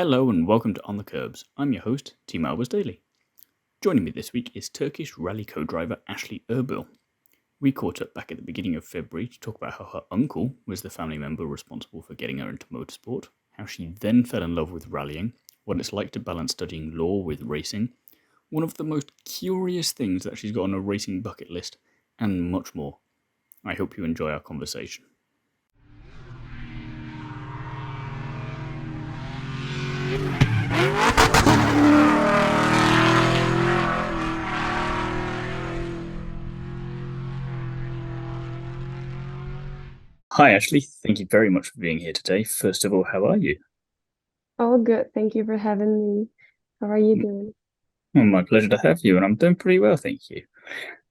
Hello and welcome to On the Kerbs. I'm your host, Team Albers Daily. Joining me this week is Turkish Rally Co-Driver Asli Erbil. We caught up back at the beginning of February to talk about how her uncle was the family member responsible for getting her into motorsport, how she then fell in love with rallying, what it's like to balance studying law with racing, one of the most curious things that she's got on a racing bucket list, and much more. I hope you enjoy our conversation. Hi Ashley, thank you very much for being here today. First of all, how are you? All good. Thank you for having me. How are you doing? Well, my pleasure to have you, and I'm doing pretty well, thank you.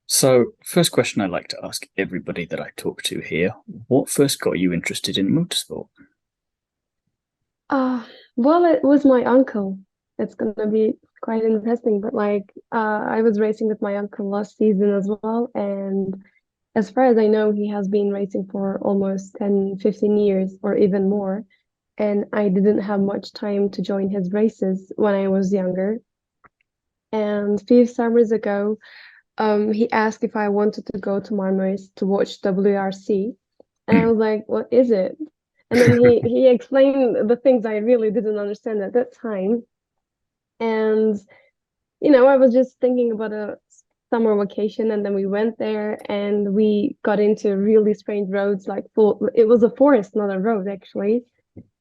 So, first question I like to ask everybody that I talk to here, what first got you interested in motorsport? Well, it was my uncle. It's gonna be quite interesting, but I was racing with my uncle last season as well, and as far as I know, he has been racing for almost 10, 15 years or even more. And I didn't have much time to join his races when I was younger. And a few summers ago, he asked if I wanted to go to Marmaris to watch WRC. And I was like, what is it? And then he explained the things I really didn't understand at that time. And, I was just thinking about a summer vacation, and then we went there and we got into really strange roads, like it was a forest, not a road actually.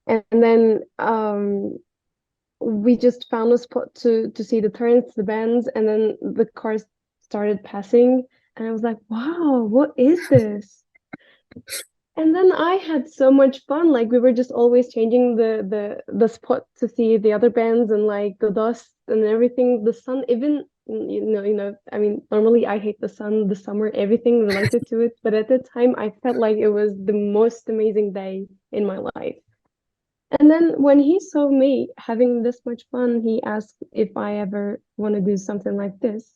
And then we just found a spot to see the turns, the bends, and then the cars started passing. And I was like, wow, what is this? And then I had so much fun. Like we were just always changing the spot to see the other bands and like the dust and everything. The sun, even I mean, normally I hate the sun, the summer, everything related to it. But at the time, I felt like it was the most amazing day in my life. And then when he saw me having this much fun, he asked if I ever want to do something like this.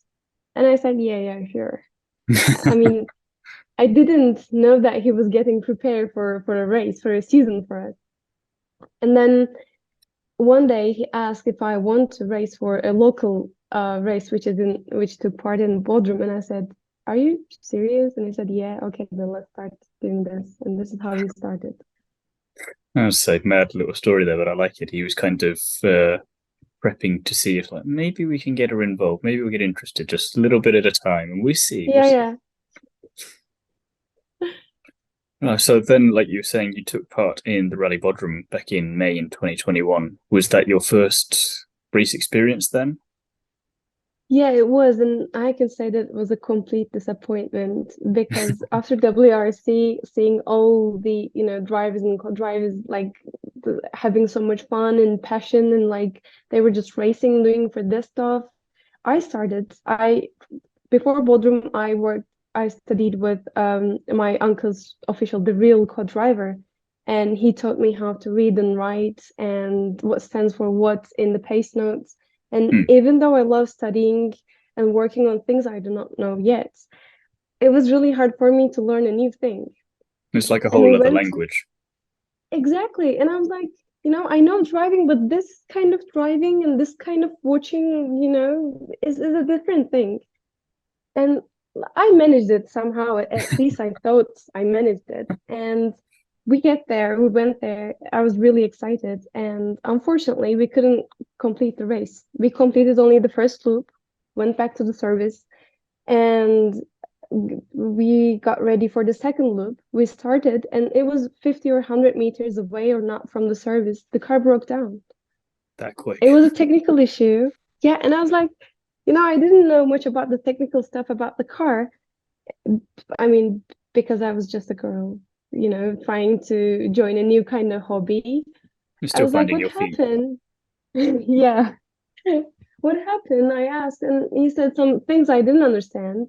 And I said, yeah, sure. I mean, I didn't know that he was getting prepared for a race, for a season for us. And then one day he asked if I want to race for a local race, which took part in Bodrum. And I said, are you serious? And he said, yeah, okay, then let's start doing this. And this is how we started. I was say mad little story there, but I like it. He was kind of prepping to see if like maybe we can get her involved, maybe we'll get interested just a little bit at a time, and we'll see. Yeah, yeah. So then, like you were saying, you took part in the Rally Bodrum back in May in 2021. Was that your first race experience then? Yeah, it was, and I can say that it was a complete disappointment because after WRC, seeing all the, drivers and co-drivers like having so much fun and passion and like they were just racing, doing for this stuff. I before Bodrum, I studied with my uncle's official, the real co-driver, and he taught me how to read and write and what stands for what in the pace notes. And even though I love studying and working on things I do not know yet, it was really hard for me to learn a new thing. It's like a And we whole other went language. exactly, and I was like, I know driving, but this kind of driving and this kind of watching, is a different thing. And I managed it somehow. At least I thought I managed it. And we went there. I was really excited. And unfortunately, we couldn't complete the race. We completed only the first loop, went back to the service, and we got ready for the second loop. We started, and it was 50 or 100 meters away or not from the service. The car broke down. That quick. It was a technical issue. Yeah, and I was like, I didn't know much about the technical stuff about the car. I mean, because I was just a girl, trying to join a new kind of hobby. You're I still was like, finding what your feet. happened? Yeah. What happened? I asked, and he said some things I didn't understand.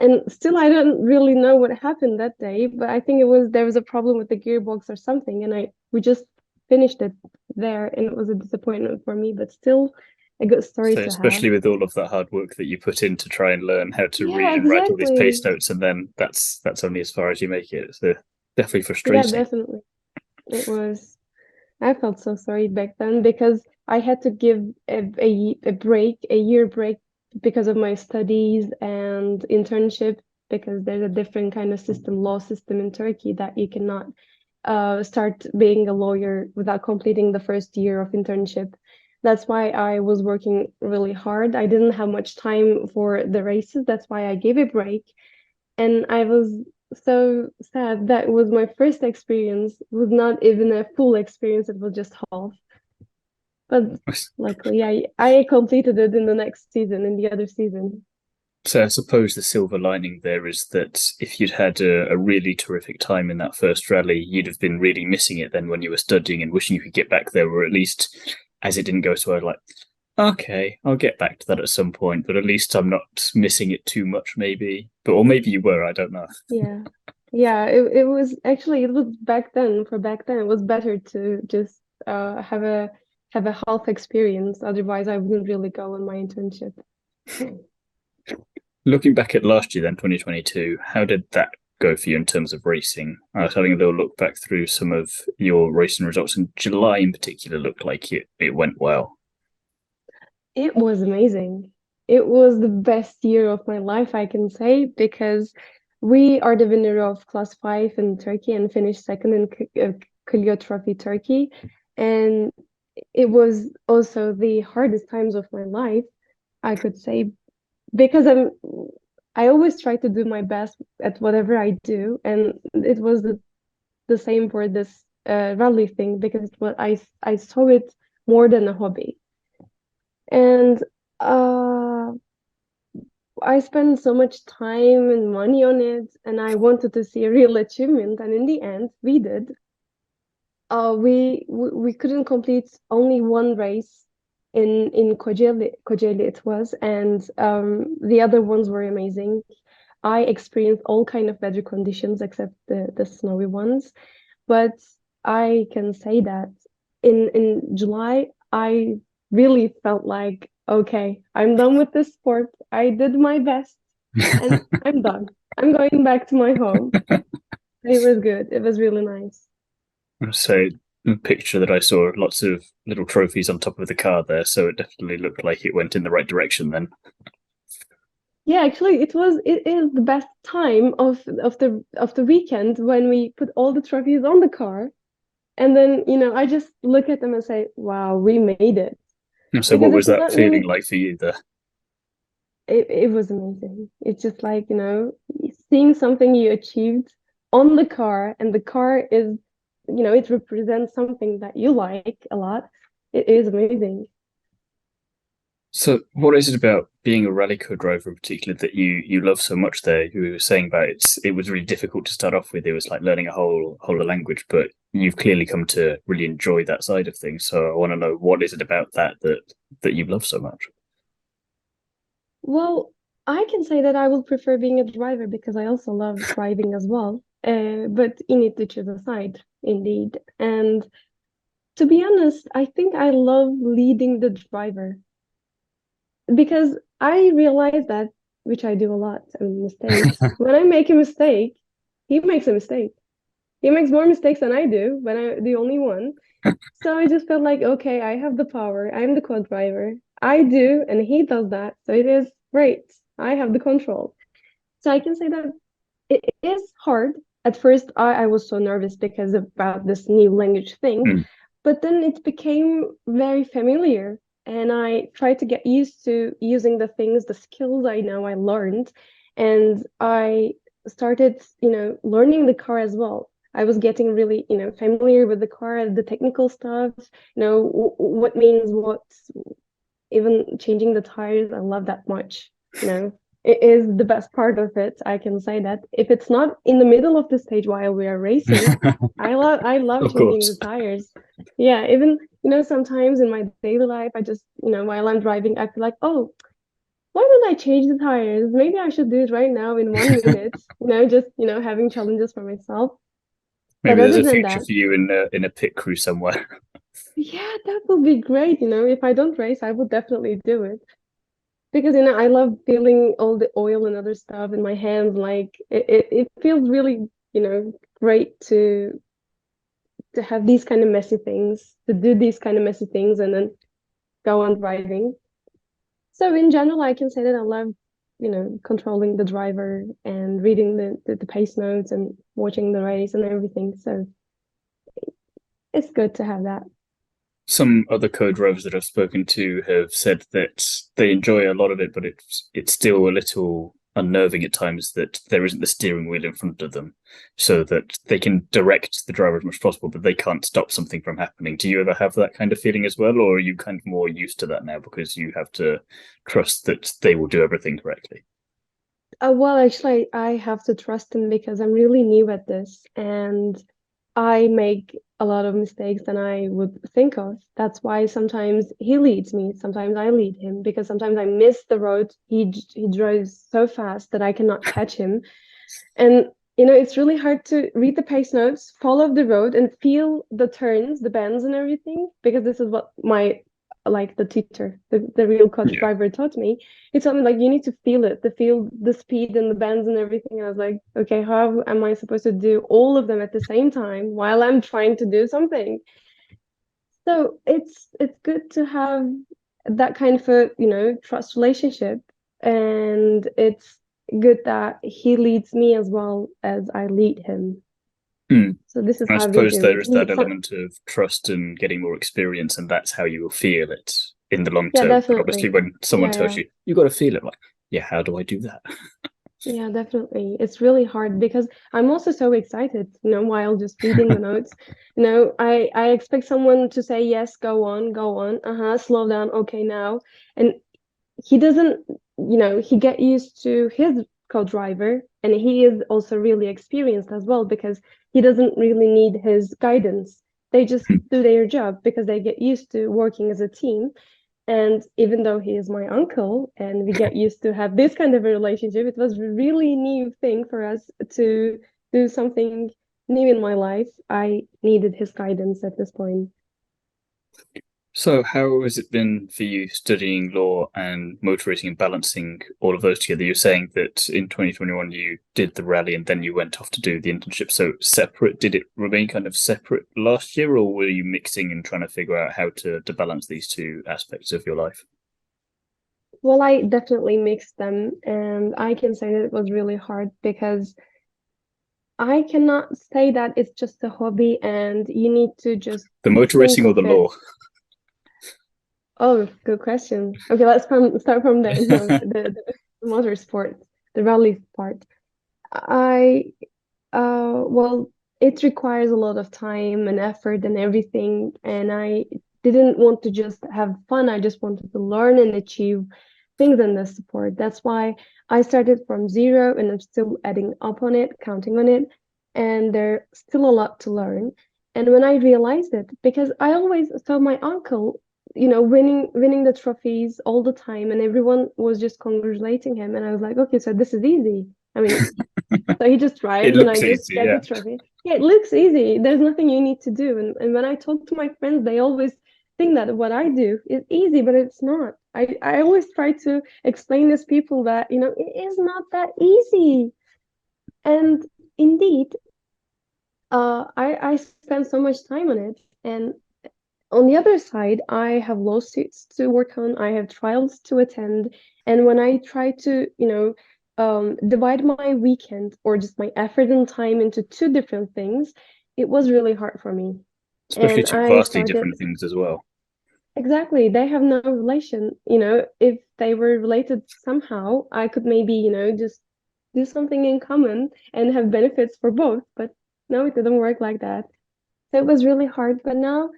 And still, I don't really know what happened that day, but I think there was a problem with the gearbox or something, and we just finished it there, and it was a disappointment for me, but still a good story So to have. especially with all of that hard work that you put in to try and learn how to Yeah, read and write all these pace exactly. notes, and then that's only as far as you make it. It's definitely Yeah, frustrating. definitely. It was. I felt so sorry back then because I had to give a break, a year break because of my studies and internship because there's a different kind of system, law system in Turkey that you cannot start being a lawyer without completing the first year of internship. That's why I was working really hard. I didn't have much time for the races. That's why I gave a break. And I was so sad that was my first experience. It was not even a full experience, it was just half. But luckily, I completed it in the next season, in the other season. So I suppose the silver lining there is that if you'd had a really terrific time in that first rally, you'd have been really missing it then when you were studying and wishing you could get back there, or at least as it didn't go so well, like, okay, I'll get back to that at some point, but at least I'm not missing it too much, maybe. But or maybe you were, I don't know. Yeah. Yeah, it was actually it was back then, for back then, it was better to just have a half experience. Otherwise, I wouldn't really go on my internship. Looking back at last year, then 2022, how did that go for you in terms of racing? I was having a little look back through some of your racing results, and July in particular looked like it went well. It was amazing. It was the best year of my life, I can say, because we are the winner of Class 5 in Turkey and finished second in Clio Trophy Turkey. And it was also the hardest times of my life, I could say, because I always try to do my best at whatever I do, and it was the same for this rally thing because what I saw it more than a hobby. And uh, I spent so much time and money on it, and I wanted to see a real achievement. And in the end, we did. We couldn't complete only one race in Kocaeli it was, and the other ones were amazing. I experienced all kind of weather conditions except the snowy ones, but I can say that in July I really felt like, okay, I'm done with this sport. I did my best and I'm done. I'm going back to my home. It was good. It was really nice. So the picture that I saw, lots of little trophies on top of the car there, so it definitely looked like it went in the right direction then. Yeah, actually it is the best time of the weekend when we put all the trophies on the car and then, I just look at them and say, wow, we made it. So what Because was it's that not feeling really like for you there? it was amazing. It's just like, seeing something you achieved on the car, and the car is, it represents something that you like a lot. It is amazing. So what is it about being a rally co-driver in particular that you love so much there? You were saying about it was really difficult to start off with. It was like learning a whole language, but you've clearly come to really enjoy that side of things. So I want to know, what is it about that you love so much? Well, I can say that I will prefer being a driver because I also love driving as well. But you need to choose a side, indeed. And to be honest, I think I love leading the driver because I realize that, which I do a lot, mistakes. When I make a mistake, he makes a mistake. He makes more mistakes than I do when I'm the only one. So I just felt like, okay, I have the power. I'm the co-driver. I do, and he does that. So it is great. I have the control. So I can say that it is hard. At first, I was so nervous because about this new language thing, Mm. but then it became very familiar. And I tried to get used to using the things, the skills I know I learned. And I started, learning the car as well. I was getting really, familiar with the car, the technical stuff, what means what, even changing the tires. I love that much, it is the best part of it. I can say that if it's not in the middle of the stage while we are racing, I love Of changing the course. tires. Yeah, even sometimes in my daily life, I just while I'm driving, I feel like, oh, why don't I change the tires? Maybe I should do it right now in 1 minute. Just having challenges for myself. But Maybe there's other a than future that, for you in a pit crew somewhere. yeah, that would be great. If I don't race, I would definitely do it. Because I love feeling all the oil and other stuff in my hands. Like it feels really great to have these kind of messy things, to do these kind of messy things, and then go on driving. So in general, I can say that I love, controlling the driver and reading the pace notes and watching the race and everything. So it's good to have that. Some other co-drivers that I've spoken to have said that they enjoy a lot of it, but it's still a little unnerving at times that there isn't the steering wheel in front of them, so that they can direct the driver as much as possible, but they can't stop something from happening. Do you ever have that kind of feeling as well, or are you kind of more used to that now because you have to trust that they will do everything correctly? Well, actually, I have to trust him because I'm really new at this, and I make a lot of mistakes than I would think of. That's why sometimes he leads me, sometimes I lead him, because sometimes I miss the road. He drives so fast that I cannot catch him. And it's really hard to read the pace notes, follow the road, and feel the turns, the bends, and everything, because this is what my the teacher, the real coach driver taught me. He told me like you need to feel it, to feel the speed and the bends and everything. And I was like, okay, how am I supposed to do all of them at the same time while I'm trying to do something? So it's good to have that kind of a trust relationship, and it's good that he leads me as well as I lead him. So this is I how we suppose do. there is that element of trust and getting more experience, and that's how you will feel it in the long Yeah, term. But obviously, definitely. when someone tells Yeah. you got to feel it, like, yeah, how do I do that? Yeah, definitely. It's really hard because I'm also so excited, while just reading the notes. I expect someone to say, yes, go on, slow down, okay, now. And he doesn't, he get used to his co-driver, and he is also really experienced as well because he doesn't really need his guidance. They just do their job because they get used to working as a team. And even though he is my uncle and we get used to have this kind of a relationship, it was a really new thing for us to do something new in my life. I needed his guidance at this point. So, how has it been for you studying law and motor racing and balancing all of those together? You're saying that in 2021 you did the rally and then you went off to do the internship. So, separate, did it remain kind of separate last year, or were you mixing and trying to figure out how to balance these two aspects of your life? Well, I definitely mixed them, and I can say that it was really hard because I cannot say that it's just a hobby and you need to just The motor think racing or of the it. law? Oh, good question. Okay, start from there. No, the motorsport, the rally part. I well, it requires a lot of time and effort and everything, and I didn't want to just have fun. I just wanted to learn and achieve things in the sport. That's why I started from zero, and I'm still adding up on it, counting on it, and there's still a lot to learn. And when I realized it, because I always saw my uncle, winning the trophies all the time, and everyone was just congratulating him, and I was like, okay, so this is easy. I mean, so he just It drives and I looks just easy, get the yeah. trophy. Yeah, it looks easy. There's nothing you need to do. And when I talk to my friends, they always think that what I do is easy, but it's not. I always try to explain to people that, it is not that easy. And indeed, I spend so much time on it. And on the other side, I have lawsuits to work on, I have trials to attend. And when I try to, divide my weekend or just my effort and time into two different things, it was really hard for me. Especially And two I vastly started, different things as well. exactly, they have no relation. If they were related somehow, I could maybe, just do something in common and have benefits for both. But no, it didn't work like that. So it was really hard. But now,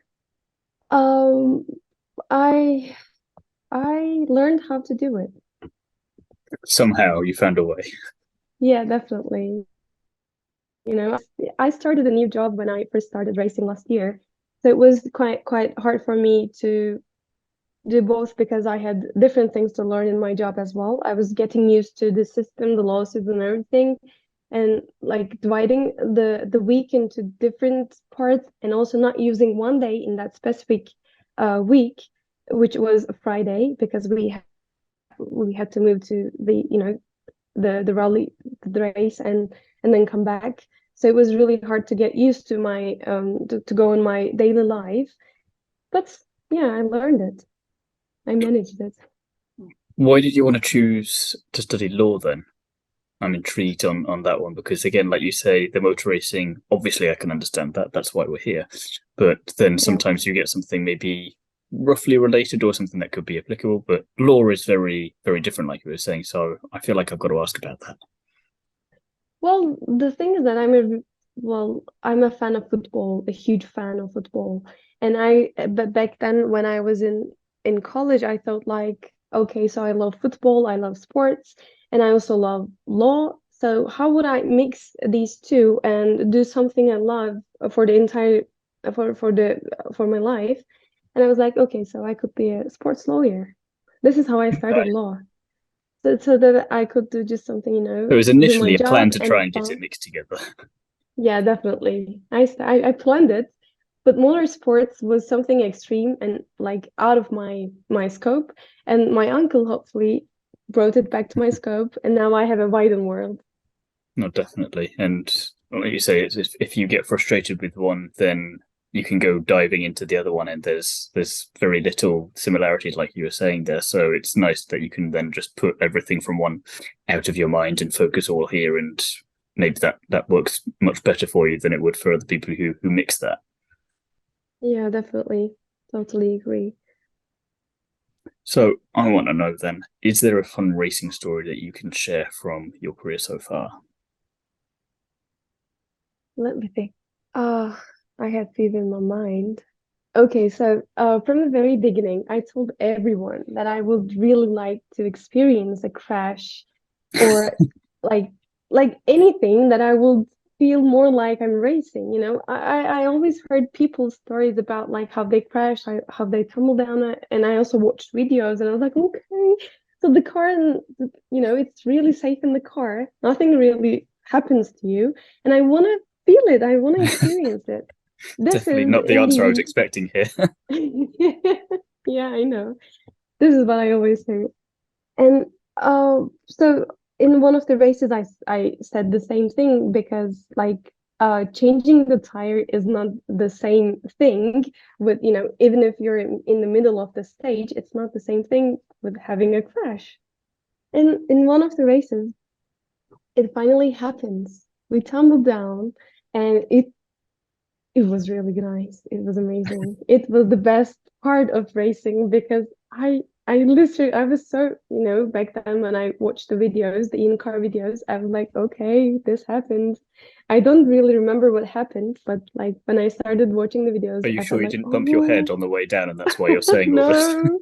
um, I I learned how to do it. Somehow you found a way. Yeah, definitely. I started a new job when I first started racing last year. So it was quite hard for me to do both because I had different things to learn in my job as well. I was getting used to the system, the lawsuits and everything, and like dividing the week into different parts and also not using one day in that specific week, which was a Friday because we had to move to the rally, the race, and then come back. So it was really hard to get used to my to go in my daily life. But yeah, I learned it. I managed it. Why did you want to choose to study law then? I'm intrigued on that one because, again, like you say, the motor racing, obviously I can understand that. That's why we're here. But then sometimes you get something maybe roughly related or something that could be applicable. But law is very, very different, like you were saying. So I feel like I've got to ask about that. Well, the thing is that I'm a fan of football, a huge fan of football. But back then when I was in college, I thought like, okay, so I love football, I love sports, and I also love law. So how would I mix these two and do something I love for the entire for my life? And I was like, okay, so I could be a sports lawyer. This is how I started Okay. law. So that I could do just something, There was do my initially a plan job to and try and get it fun. mixed together. Yeah, definitely. I planned it, but motorsports was something extreme and like out of my scope. And my uncle hopefully brought it back to my scope, and now I have a widened world. No, definitely. And like you say, it's if you get frustrated with one, then you can go diving into the other one, and there's very little similarities, like you were saying there. So it's nice that you can then just put everything from one out of your mind and focus all here, and maybe that works much better for you than it would for other people who mix that. Yeah, definitely. Totally agree. So I want to know then, is there a fun racing story that you can share from your career so far? Let me think. Ah, I have few in my mind. Okay, so from the very beginning, I told everyone that I would really like to experience a crash or like anything that I will feel more like I'm racing, you know. I always heard people's stories about like how they crash, how they tumble down, and I also watched videos and I was like, okay, so the car, it's really safe in the car. Nothing really happens to you, and I want to feel it. I want to experience it. This Definitely is not the in answer I was the expecting here. yeah, I know. This is what I always say. And so in one of the races, I said the same thing because like changing the tire is not the same thing with, even if you're in the middle of the stage, it's not the same thing with having a crash. And in one of the races, it finally happens. We tumbled down and it was really nice. It was amazing. It was the best part of racing because I was so, back then when I watched the videos, the in-car videos, I was like, okay, this happened. I don't really remember what happened, but like when I started watching the videos, Are you I sure felt you like, didn't bump your head oh, on the way down and that's why you're saying all this? no.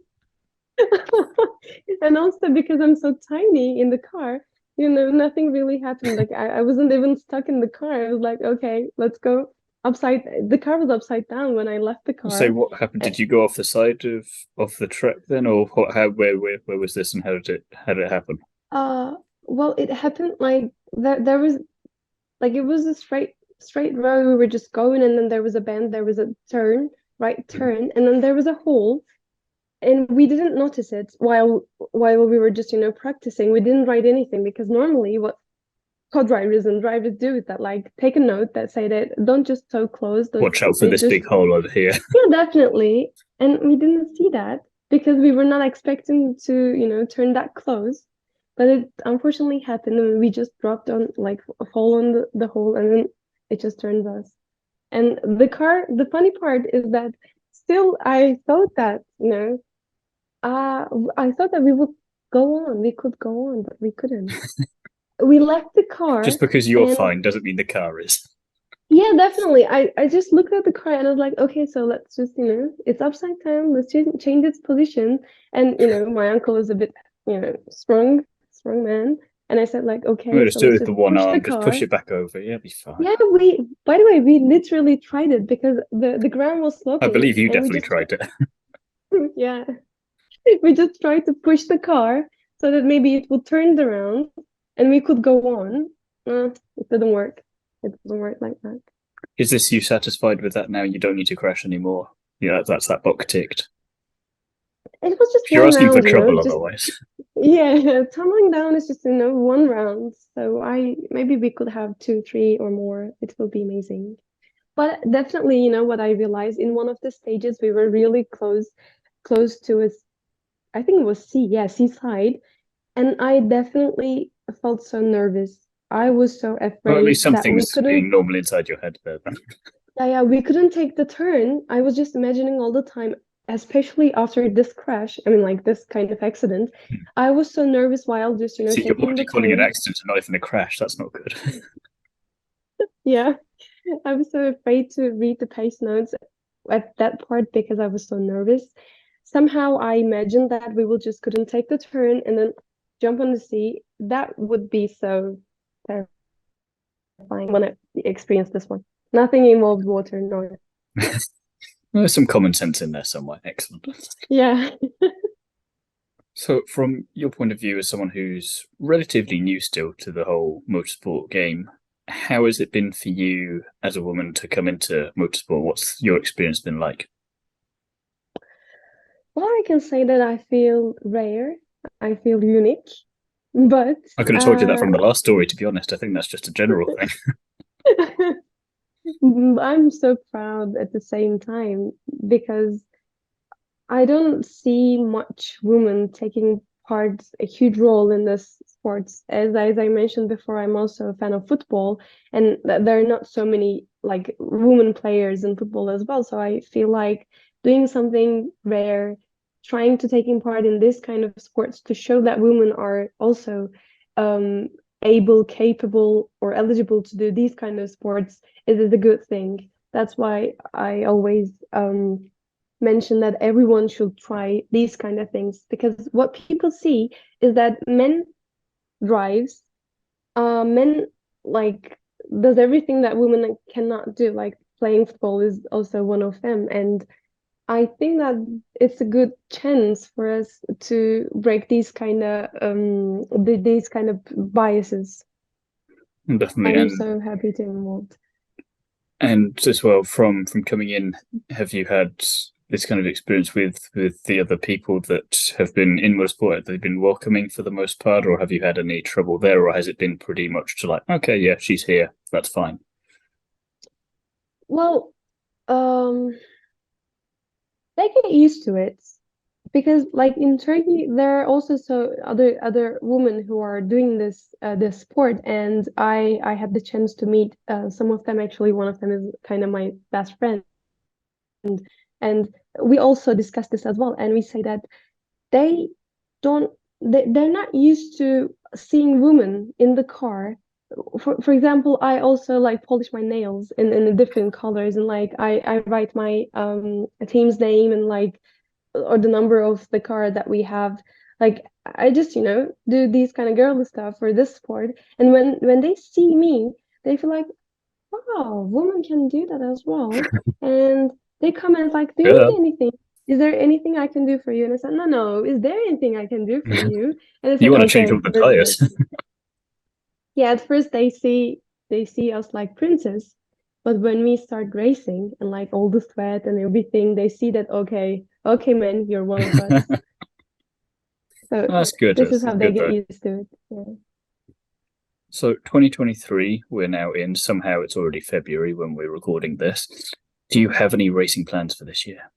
And also because I'm so tiny in the car, nothing really happened. Like I wasn't even stuck in the car. I was like, okay, let's go upside. The car was upside down when I left the So car. what happened? Uh, Did you go off the side of the track then, or where was this and how did it happen? uh, well, it happened like there was like it was a straight road. We were just going, and then there was a bend, there was a turn, right turn, and then there was a hole, and we didn't notice it while we were just practicing. We didn't write anything because normally what co-drivers and drivers do is that like take a note that say that don't just so close, don't Watch out for it this just big hole over here. yeah, definitely. And we didn't see that because we were not expecting to turn that close, but it unfortunately happened and we just dropped on like fall on the hole, and then it just turns us. And the funny part is that still I thought that uh I thought that we would go on, we could go on, but we couldn't. We left the car. Just because you're And fine doesn't mean the car is. yeah, definitely. I just looked at the car and I was like, okay, so let's just, it's upside down. Let's change its position. And, my uncle is a bit, strong man. And I said like, I'm okay, gonna so just do it let's with just the one push the arm, just push car. it back over. Yeah, be fine. Yeah, by the way, we literally tried it because the ground was I sloping believe you and we definitely just tried it. yeah, we just tried to push the car so that maybe it would turn around and we could go on. It didn't work. It doesn't work like that. Is this you satisfied with that now? You don't need to crash anymore. Yeah, that's that box ticked. it was just You're one asking for round, trouble just otherwise. yeah, tumbling down is just one round. So maybe we could have two, three, or more. It will be amazing. But definitely, what I realized in one of the stages, we were really close to a, I think it was seaside, and I definitely felt so nervous. I was so Well, at afraid least that we something's couldn't, being normal inside your head there then. yeah, we couldn't take the turn. I was just imagining all the time, especially after this crash. I mean, like this kind of accident. I was so nervous while just, See, you're taking already the calling it an turn. accident and not even a crash. That's not good. Yeah, I was so afraid to read the pace notes at that part because I was so nervous. Somehow I imagined that we will just couldn't take the turn and then jump on the sea. That would be so terrifying when I experienced this one. Nothing involved water, no. There's some common sense in there somewhere. Excellent. Yeah. So, from your point of view as someone who's relatively new still to the whole motorsport game, how has it been for you as a woman to come into motorsport? What's your experience been like? Well, I can say that I feel rare. I feel unique, but I could have told you that from the last story, to be honest. I think that's just a general thing. I'm so proud at the same time because I don't see much women taking part, a huge role in this sports. As I mentioned before, I'm also a fan of football, and there are not so many like women players in football as well. So I feel like doing something rare, trying to taking part in this kind of sports to show that women are also um, able, capable, or eligible to do these kind of sports is a good thing. That's why I always mention that everyone should try these kind of things because what people see is that men drives men like does everything that women cannot do, like playing football is also one of them, and I think that it's a good chance for us to break these kind of these kind of biases. Definitely. I'm so happy to involved. And as well, from coming in, have you had this kind of experience with the other people that have been in motorsport? Have they been welcoming for the most part, or have you had any trouble there, or has it been pretty much to like, okay, yeah, she's here, that's fine? Well, they get used to it because like in Turkey there are also so other women who are doing this sport, and I had the chance to meet some of them. Actually, one of them is kind of my best friend, and we also discussed this as well, and we say that they don't they're not used to seeing women in the car. For example, I also like polish my nails in the different colors, and like I write my team's name and like or the number of the car that we have. Like I just, do these kind of girly stuff for this sport. And when they see me, they feel like, wow, women can do that as well. And they comment like, do you Yeah. need anything? Is there anything I can do for you? And I said, no. Is there anything I can do for you? And I You said, want to change okay, all the perfect. tires? Yeah, at first they see us like princess, but when we start racing and like all the sweat and everything, they see that okay, man, you're one of us. So That's good. this is That's how they good get though. used to it. Yeah. So 2023, we're now in. Somehow it's already February when we're recording this. Do you have any racing plans for this year?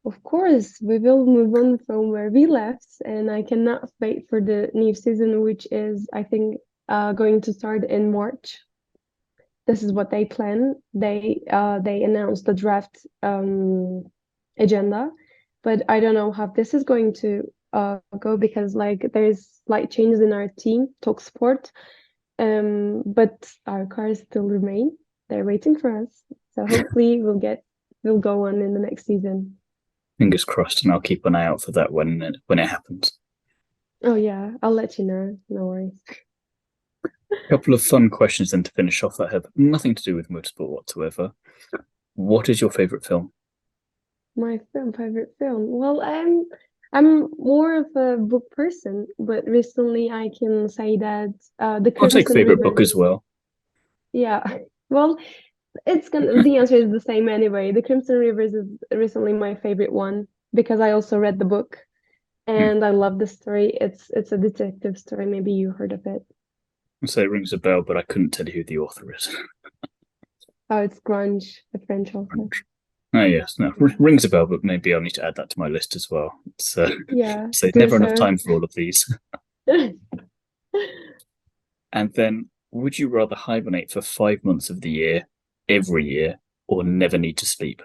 Of course, we will move on from where we left, and I cannot wait for the new season, which is, I think, going to start in March. This is what they plan. They announced the draft agenda, but I don't know how this is going to go because like there's slight changes in our team, Talk Sport, but our cars still remain. They're waiting for us, so hopefully we'll go on in the next season. Fingers crossed, and I'll keep an eye out for that when it happens. Oh yeah, I'll let you know. No worries. A couple of fun questions then to finish off that have nothing to do with motorsport whatsoever. What is your favorite film? My favorite film. Well, I'm more of a book person, but recently I can say that The I'll take Crimson favorite book River. as well. Yeah. Well, the answer is the same anyway. The Crimson Rivers is recently my favorite one. because I also read the book and I love the story. It's a detective story. Maybe you heard of it. So it rings a bell, but I couldn't tell you who the author is. Oh, it's Grunge, the French author. Oh yes, no, rings a bell, but maybe I'll need to add that to my list as well. It's Yeah, so do never enough so. time for all of these. And then, would you rather hibernate for 5 months of the year, every year, or never need to sleep?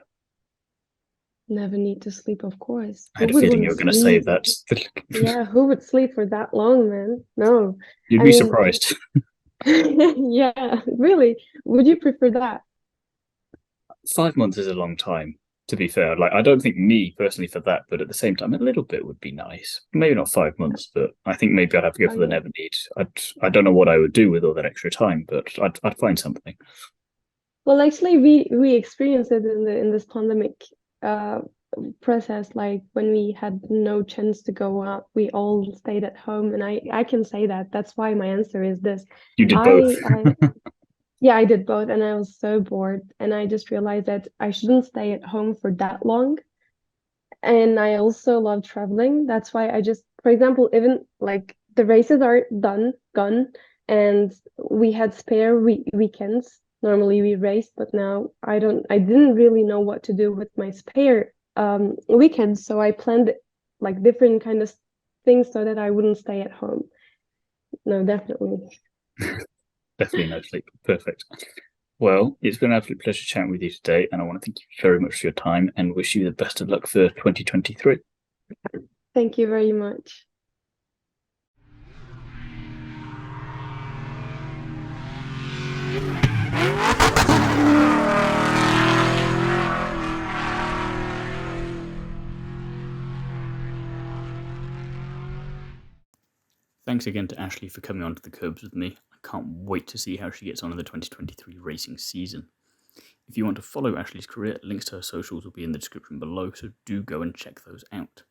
Never need to sleep, of course. I Who had a would feeling want you to were going to say sleep? that. Yeah, who would sleep for that long, man? No. You'd I be mean, surprised. yeah, really. Would you prefer that? 5 months is a long time, to be fair. Like, I don't think me personally for that, but at the same time, a little bit would be nice. Maybe not 5 months, but I think maybe I'd have to go Oh, for the yeah. never need. I don't know what I would do with all that extra time, but I'd find something. Well, actually, we experienced it in this pandemic uh process. Like when we had no chance to go out, we all stayed at home, and I can say that. That's why my answer is this. You did both. I Yeah, I did both, and I was so bored, and I just realized that I shouldn't stay at home for that long. And I also love traveling. That's why I just, for example, even like the races are gone, and we had spare weekends. Normally we race, but now I didn't really know what to do with my spare weekends, so I planned like different kind of things so that I wouldn't stay at home. No, definitely. Definitely no sleep. Perfect. Well, it's been an absolute pleasure chatting with you today, and I want to thank you very much for your time and wish you the best of luck for 2023. Thank you very much. Thanks again to Ashley for coming onto the Kerbs with me. I can't wait to see how she gets on in the 2023 racing season. If you want to follow Ashley's career, links to her socials will be in the description below, so do go and check those out.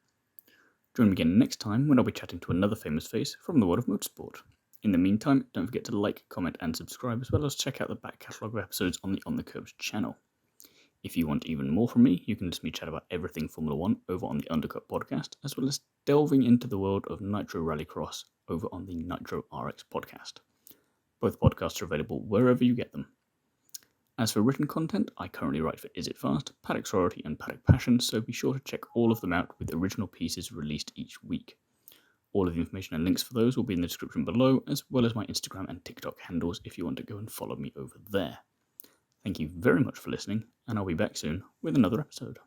Join me again next time when I'll be chatting to another famous face from the world of motorsport. In the meantime, don't forget to like, comment and subscribe, as well as check out the back catalogue of episodes on the On the Kerbs channel. If you want even more from me, you can listen to me chat about everything Formula 1 over on the Undercut Podcast, as well as delving into the world of Nitro Rallycross over on the Nitro RX Podcast. Both podcasts are available wherever you get them. As for written content, I currently write for Is It Fast, Paddock Sorority and Paddock Passion, so be sure to check all of them out with original pieces released each week. All of the information and links for those will be in the description below, as well as my Instagram and TikTok handles if you want to go and follow me over there. Thank you very much for listening, and I'll be back soon with another episode.